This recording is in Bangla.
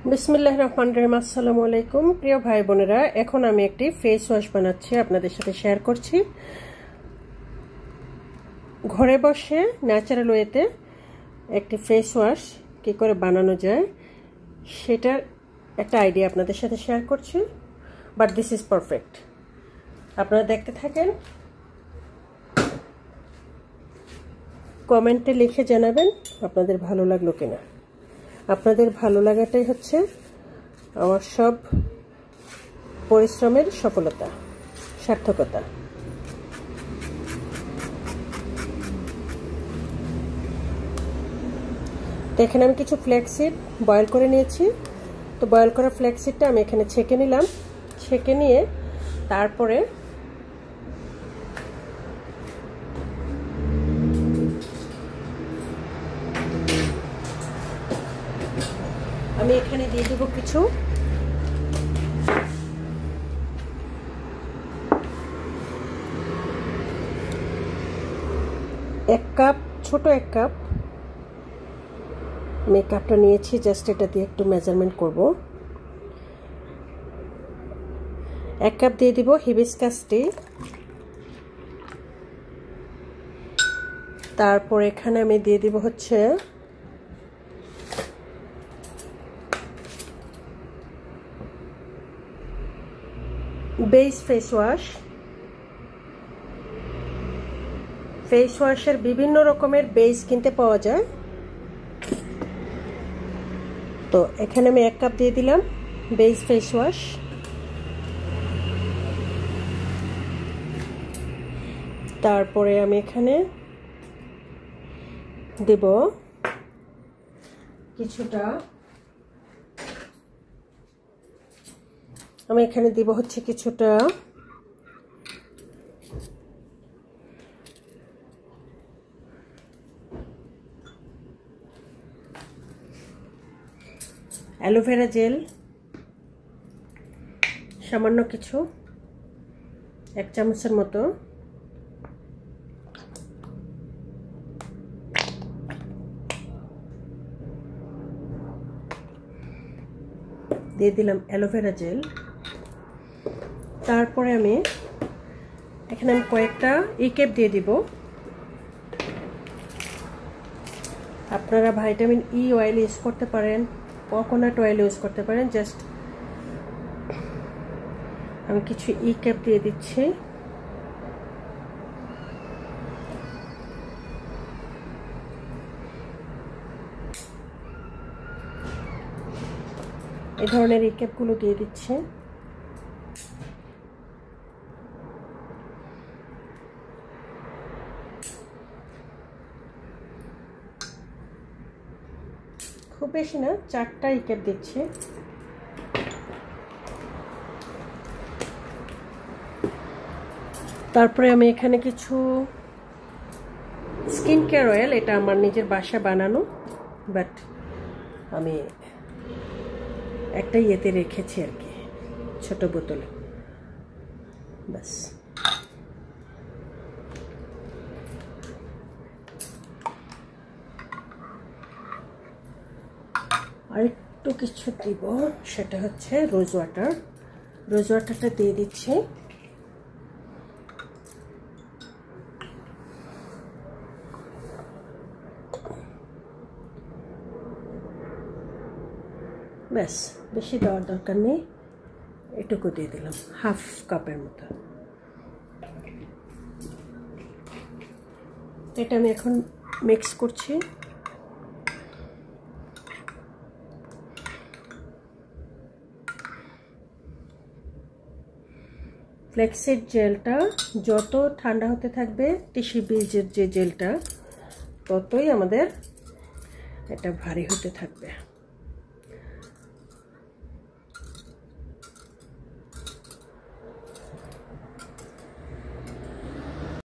বিসমিল্লাহির রহমানির রহিম। আসসালামু আলাইকুম প্রিয় ভাই বোনেরা, এখন আমি একটি ফেস ওয়াশ বানাচ্ছি, আপনাদের সাথে শেয়ার করছি। ঘরে বসে ন্যাচারাল ওয়েতে একটি ফেস ওয়াশ কী করে বানানো যায় সেটার একটা আইডিয়া আপনাদের সাথে শেয়ার করছি। But this is perfect. আপনারা দেখতে থাকেন, কমেন্টে লিখে জানাবেন আপনাদের ভালো লাগলো কিনা। আপনাদের ভালো লাগাটাই হচ্ছে আমার সব পরিশ্রমের সফলতা, সার্থকতা। তো এখানে আমি কিছু ফ্ল্যাক্সিড বয়েল করে নিয়েছি। তো বয়েল করা ফ্ল্যাক্সিডটা আমি এখানে ছেঁকে নিলাম। ছেঁকে নিয়ে তারপরে আমি এখানে দিয়ে দেবো কিছু এক কাপ, ছোট এক কাপ আমি এই কাপটা নিয়েছি, জাস্ট এটা দিয়ে একটু মেজারমেন্ট করব। এক কাপ দিয়ে দিব হিবিস্কাস টি। তারপর এখানে আমি দিয়ে দিব হচ্ছে বেস ফেস ওয়াশ। ফেস ওয়াশের বিভিন্ন রকমের বেস কিনতে পাওয়া যায়। তো এখানে আমি এক কাপ দিয়ে দিলাম বেস ফেস ওয়াশ। তারপরে আমি এখানে দেব কিছুটা, আমি এখানে দিব হচ্ছে কিছুটা অ্যালোভেরা জেল, সামান্য কিছু, 1 চামচের মতো। দিয়ে দিলাম অ্যালোভেরা জেল। তারপরে আমি এখানে কয়েকটা ইকেপ দিয়ে দিব। আপনারা ভাইটামিন ই অয়েল ইউজ করতে পারেন, কোকোনাট অয়েল ইউজ করতে পারেন। জাস্ট আমি কিছু ইকেপ দিয়ে দিচ্ছি। এই ধরনের ইকেপগুলো দিয়ে দিচ্ছি। খুব বেশি না, 4টা ইকেপ দিচ্ছি। তারপরে আমি এখানে কিছু স্কিন কেয়ার অয়েল, এটা আমার নিজের বাসায় বানানো, বাট আমি একটা ইয়েতে রেখেছি আর কি, ছোট বোতলে। বাস আর একটু কিছু দিব, সেটা হচ্ছে রোজ ওয়াটার। রোজ ওয়াটারটা দিয়ে দিচ্ছি। ব্যাস, বেশি দেওয়ার দরকার নেই, এটুকু দিয়ে দিলাম, হাফ কাপের মতো। এটা আমি এখন মিক্স করছি। ফ্লেক্সিড জেলটা যত ঠান্ডা হতে থাকবে, তিসি বীজের যে জেলটা, ততই আমাদের এটা ভারী হতে থাকবে।